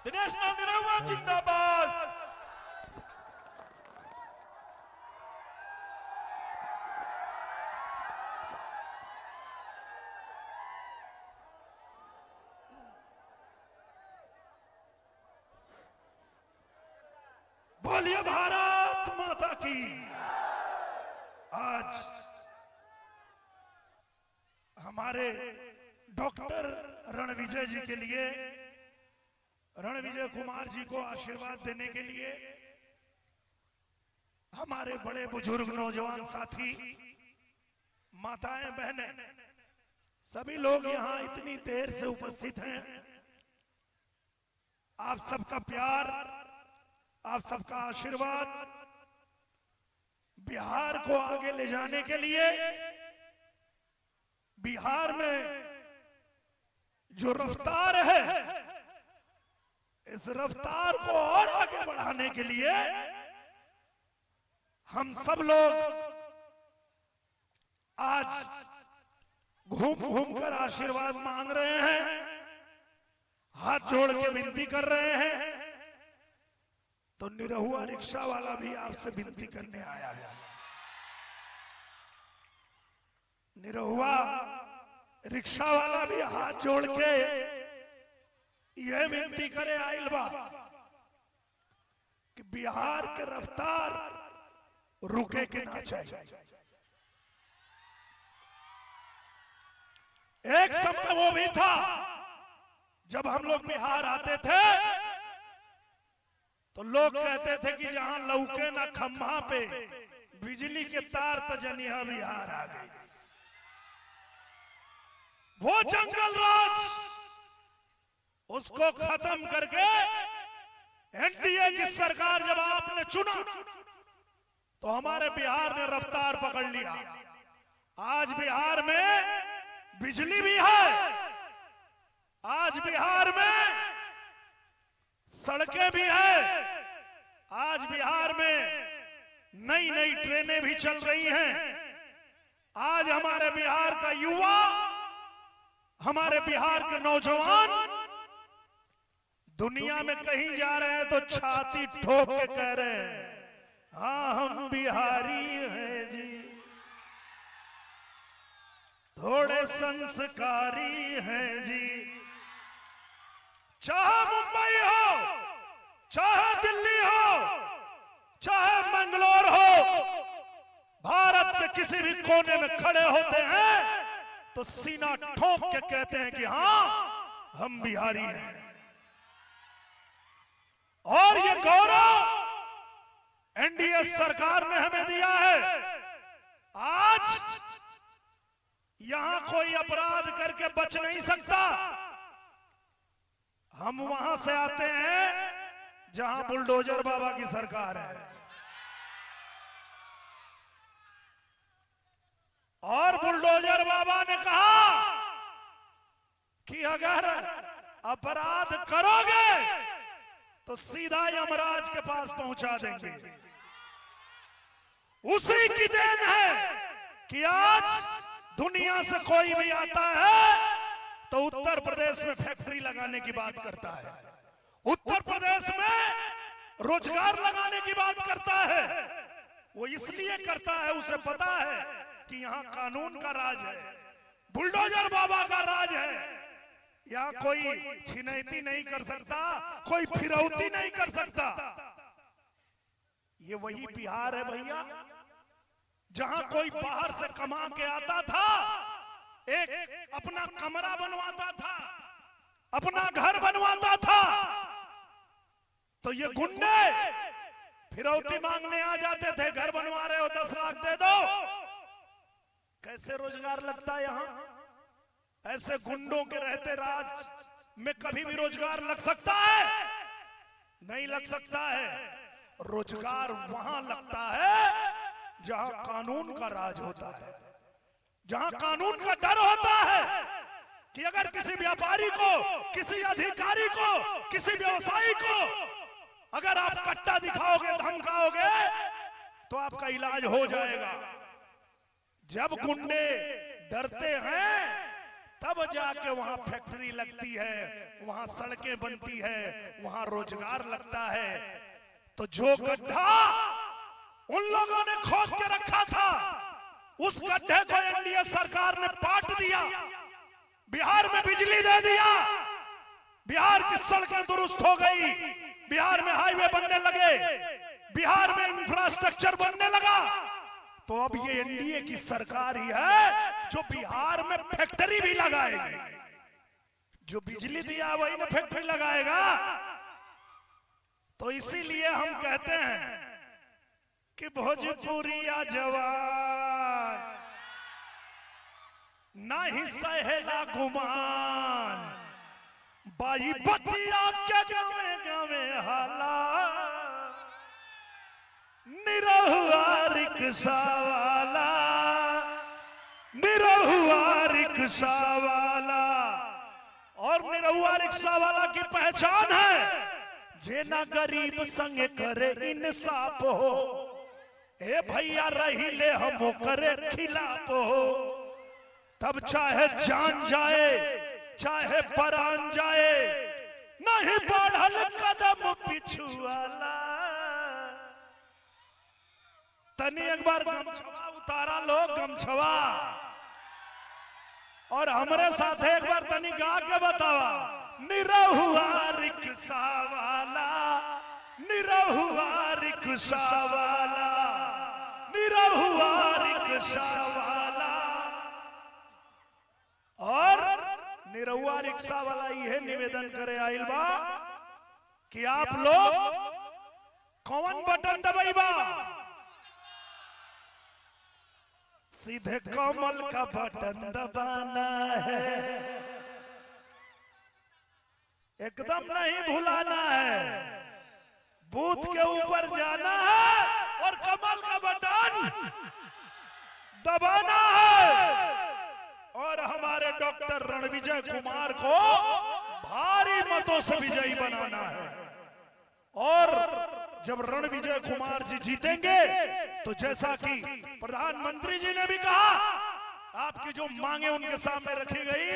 दिनेश निरहुआ जिंदाबाद। बोलिए भारत माता की। आज हमारे डॉक्टर रणविजय जी के लिए, रणविजय कुमार जी को आशीर्वाद देने के लिए हमारे बड़े बुजुर्ग नौजवान साथी, माताएं, बहनें, सभी लोग यहां इतनी देर से उपस्थित हैं। आप सबका प्यार, आप सबका आशीर्वाद बिहार को आगे ले जाने के लिए, बिहार में जो रफ्तार है, इस रफ्तार को और आगे बढ़ाने के लिए हम सब लोग आज घूम घूम कर आशीर्वाद मांग रहे हैं, हाथ जोड़ के विनती कर रहे हैं। तो निरहुआ रिक्शा वाला भी आपसे विनती करने आया है। निरहुआ रिक्शा वाला भी हाथ जोड़ के यह विनती करे आइल बा कि बिहार के रफ्तार रुके के ना चाहिए। एक समय वो भी था जब हम लोग बिहार आते थे तो लोग कहते थे कि जहां लौके ना खम्भा पे बिजली के तार तो जनिया बिहार आ गई। वो जंगल राज उसको खत्म करके एनडीए की सरकार जब आपने चुना तो हमारे बिहार ने रफ्तार पकड़ लिया। आज बिहार में बिजली भी है, आज बिहार में सड़कें भी है, आज बिहार में नई नई ट्रेनें भी चल रही हैं। आज हमारे बिहार का युवा, हमारे बिहार के नौजवान दुनिया में कहीं जा रहे हैं तो छाती ठोक के कह रहे हैं, हाँ हम बिहारी हैं जी, थोड़े संस्कारी हैं जी। चाहे मुंबई हो, चाहे दिल्ली हो, चाहे मंगलोर हो, भारत के किसी भी कोने में खड़े होते हैं तो सीना ठोक के कहते हैं कि हाँ हम बिहारी हैं। और ये गौरव एनडीए सरकार ने हमें दिया है। आज यहां कोई अपराध करके बच नहीं सकता। हम वहां से आते हैं जहां बुलडोजर बाबा की सरकार है, और बुलडोजर बाबा ने कहा कि अगर अपराध करोगे तो सीधा यमराज के पास पहुंचा देंगे। उसी की देन है कि आज दुनिया से कोई भी आता है तो उत्तर प्रदेश में फैक्ट्री लगाने की बात करता है, उत्तर प्रदेश में रोजगार लगाने की बात करता है। वो इसलिए करता है, उसे पता है कि यहाँ कानून का राज है, बुलडोजर बाबा का राज है। यहाँ कोई छिनैती नहीं कर सकता, कोई फिरौती नहीं कर सकता। ये वही बिहार है भैया, जहां कोई बाहर से कमा के आता था, एक अपना कमरा बनवाता था, अपना घर बनवाता था, तो ये गुंडे फिरौती मांगने आ जाते थे, घर बनवा रहे हो 10 लाख दे दो। कैसे रोजगार लगता है यहां? ऐसे गुंडों के रहते राज में कभी भी रोजगार लग सकता है? नहीं लग सकता है। रोजगार वहां लगता है जहां कानून का राज होता है, जहां कानून का डर होता है कि अगर किसी व्यापारी को, किसी अधिकारी को, किसी व्यवसायी को अगर आप कट्टा दिखाओगे, धमकाओगे तो आपका इलाज हो जाएगा। जब गुंडे डरते हैं तब जाके वहां फैक्ट्री लगती है, वहां सड़कें बनती है, वहां रोजगार लगता है। तो जो गड्ढा उन लोगों ने खोद के रखा था, उस गड्ढे को एनडीए सरकार ने पाट दिया, बिहार में बिजली दे दिया, बिहार की सड़कें दुरुस्त हो गई, बिहार में हाईवे बनने लगे, बिहार में इंफ्रास्ट्रक्चर बनने लगा। तो अब ये एनडीए की सरकार ही है जो बिहार में फैक्ट्री भी लगाएगी। जो बिजली दिया वही ना फैक्ट्री लगाएगा। तो इसीलिए हम कहते हैं कि भोजपुरिया जवान ना ही सहेला गुमान, बाई बतिया के गावे गावे हाला, निरहुआ रिक्शा वाला, निरहुआ रिक्शा वाला। और निरहुआ रिक्शा वाला की पहचान है जे ना गरीब संग करे इंसाफ हो। ए भैया रही ले हम करे खिलाफ हो, तब चाहे जान जाए चाहे परान जाए, नहीं बढ़ल कदम पिछुआला। तनी एक बार गमछवा उतारा लो, गमछवा, और हमरे साथ एक बार तनी गा के बतावा, निरहुआ रिक्शा वाला, निरहुआ रिक्शा वाला, निरहुआ रिक्शा वाला। और निरहुआ रिक्शा वाला यह निवेदन करे आइल बा कि आप लोग कौन बटन दबाइबा? सीधे कमल का बटन दबाना है, एकदम नहीं भुलाना है, बूथ के ऊपर जाना है और कमल का बटन दबाना है। और हमारे डॉक्टर रणविजय कुमार को भारी मतों से विजयी बनाना है। और जब रणविजय कुमार जी जीतेंगे तो जैसा कि प्रधानमंत्री जी ने भी कहा, आपकी जो मांगे उनके सामने रखी गई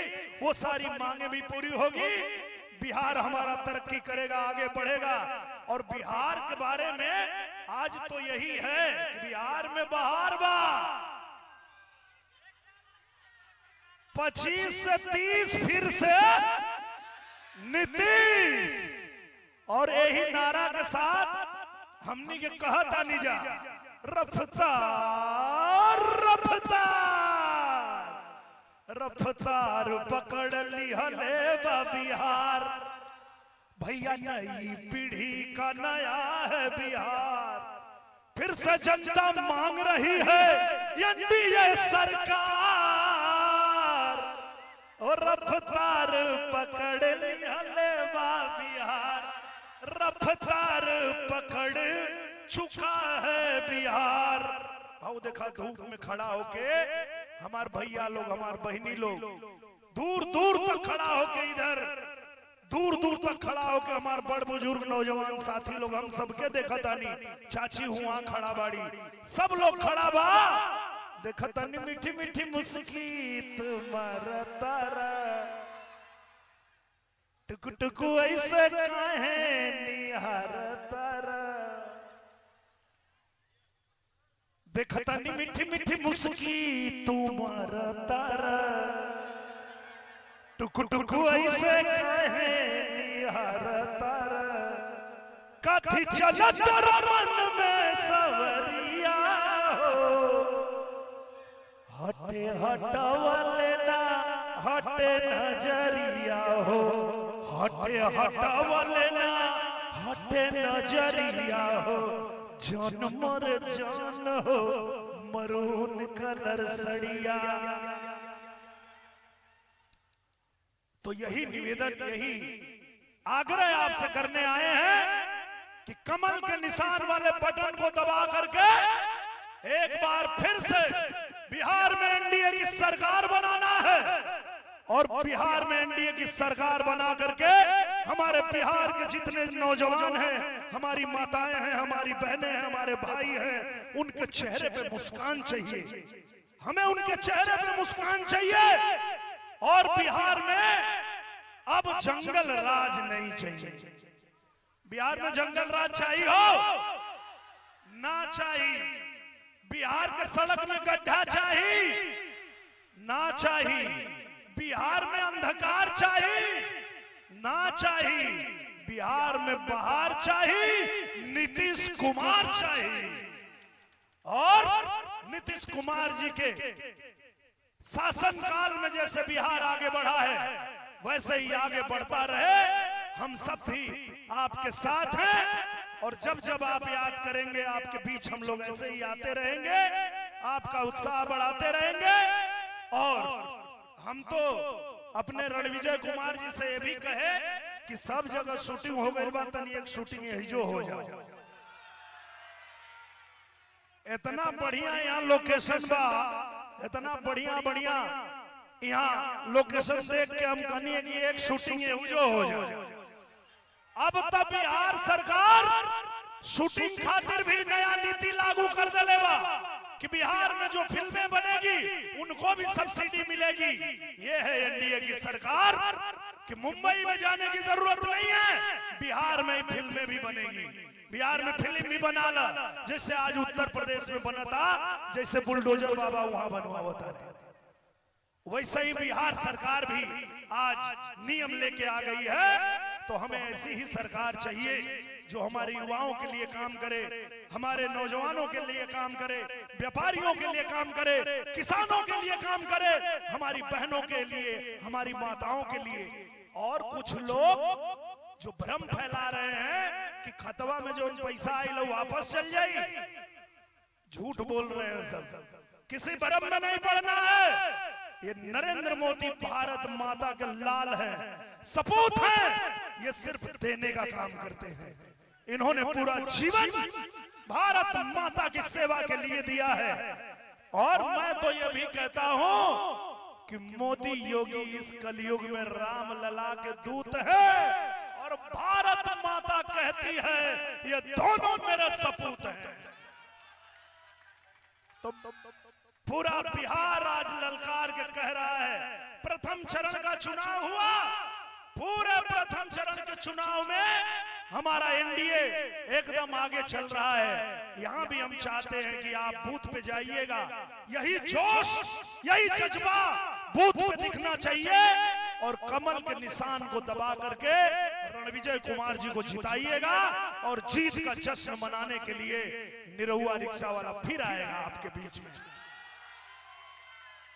वो सारी मांगे भी पूरी होगी। बिहार हमारा तरक्की करेगा, आगे बढ़ेगा। और बिहार के बारे में आज तो यही है कि बिहार में बहार बा, 25 से 30 फिर से नीतीश। और यही नारा के साथ हमनी के कहता नहीं जा, रफ्तार रफ्तार रफ्तार पकड़ लिहले बा बिहार। भैया नई पीढ़ी का नया है बिहार, फिर से जनता मांग रही है एनडीए सरकार। और रफ्तार पकड़ लिहले बा बिहार, रफ्तार पकड़ चुका है बिहार। आओ देखा धूप में खड़ा होके हमार भैया लोग, हमार बहनी लोग दूर दूर तक खड़ा होके, इधर दूर दूर तक खड़ा होके हमार बड़ बुजुर्ग नौजवान साथी लोग, हम सबके देखा तानी, चाची हुआ खड़ा बाड़ी, सब लोग खड़ा बा, देखा तानी मीठी मीठी मुस्की तुम्हारा तारा, टुकु टुकु ऐसे काहे निहार तारा। देखता नहीं मीठी मीठी मुस्की तुम्हारा तारा, टुकु टुकु ऐसे काहे निहार तारा। कथी चलत मन में सवरिया हो, हटे हटावले ना हटे नजरिया हो, हटे हटावले ना हटे नजरिया हो। जान मर जान हो मरून कलर सड़िया। तो यही निवेदन, यही आग्रह आपसे करने आए हैं कि कमल के निशान वाले बटन को दबा करके एक बार फिर से बिहार में एनडीए की सरकार बनाना है। और बिहार में एनडीए की सरकार बना करके हमारे बिहार के जितने नौजवान हैं, हमारी माताएं हैं, हमारी बहनें हैं, हमारे भाई हैं, उनके चेहरे पे मुस्कान चाहिए, हमें उनके चेहरे पे मुस्कान चाहिए। और बिहार में अब जंगल राज नहीं चाहिए। बिहार में जंगल राज चाहिए हो ना चाहिए? बिहार के सड़क में गड्ढा चाहिए ना चाहिए? बिहार में अंधकार चाहिए ना चाहिए? बिहार में बहार चाहिए, नीतीश कुमार चाहिए। और नीतीश कुमार जी के शासनकाल में जैसे बिहार आगे बढ़ा है वैसे ही आगे बढ़ता रहे। हम सब भी आपके साथ हैं और जब जब आप याद करेंगे आपके बीच हम लोग ऐसे ही आते रहेंगे, आपका उत्साह बढ़ाते रहेंगे। और हम तो अपने रणविजय कुमार जी से ये भी कहे कि सब जगह शूटिंग हो गई बा, तनी एक शूटिंग यही जो हो जाए। इतना बढ़िया यहाँ लोकेशन बा, इतना बढ़िया बढ़िया यहाँ लोकेशन देख के हम कहनी कि एक शूटिंग यही जो हो जाए। अब तब बिहार सरकार शूटिंग खातिर भी नया नीति लागू कर देले बा कि बिहार में जो फिल्में बनेगी उनको भी सब्सिडी मिलेगी। ये है एनडीए की सरकार कि मुंबई में जाने की जरूरत नहीं है, बिहार में ही फिल्में भी बनेगी। बिहार में फिल्म भी बना ला, जैसे आज उत्तर प्रदेश में बना था, जैसे बुलडोजर बाबा वहां बनवाता है, वैसे ही बिहार सरकार भी आज नियम लेके आ गई है। तो हमें ऐसी ही सरकार चाहिए जो हमारे युवाओं के लिए काम करे, हमारे नौजवानों के लिए काम करे, व्यापारियों के लिए काम करे, किसानों के लिए काम करे, हमारी बहनों के लिए, हमारी माताओं के लिए। और कुछ लोग जो भ्रम फैला रहे हैं कि खतवा में जो पैसा आई लो वापस चल जाए, झूठ बोल रहे हैं सब। किसी भ्रम में नहीं पड़ना है। ये नरेंद्र मोदी भारत माता के लाल हैं, सपूत हैं, ये सिर्फ देने का काम करते हैं। इन्होंने पूरा जीवन भारत माता की सेवा के लिए दिया है। और मैं तो ये भी कहता हूं कि मोदी योगी इस कलयुग में राम लला के दूत हैं और भारत माता कहती है ये दोनों मेरे सपूत हैं। तो पूरा बिहार आज ललकार के कह रहा है। प्रथम चरण का चुनाव हुआ, पूरे प्रथम चरण के चुनाव में हमारा एनडीए एकदम आगे चल रहा है। यहां भी हम चाहते हैं कि आप बूथ पे जाइएगा, यही जोश, यही जज्बा बूथ पे दिखना चाहिए और कमल के निशान को दबा करके रणविजय कुमार जी को जिताइएगा और जीत का जश्न मनाने के लिए निरहुआ रिक्शा वाला फिर आएगा आपके बीच में।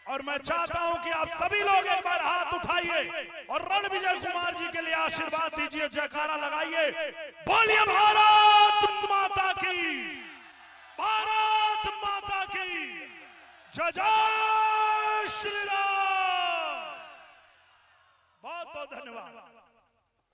और मैं चाहता हूं कि आप सभी लोग एक बार हाथ उठाइए और रणविजय कुमार जी के लिए आशीर्वाद दीजिए, जयकारा लगाइए। बोलिए भारत माता की, भारत माता की जय, जय श्री राम। बहुत बहुत धन्यवाद।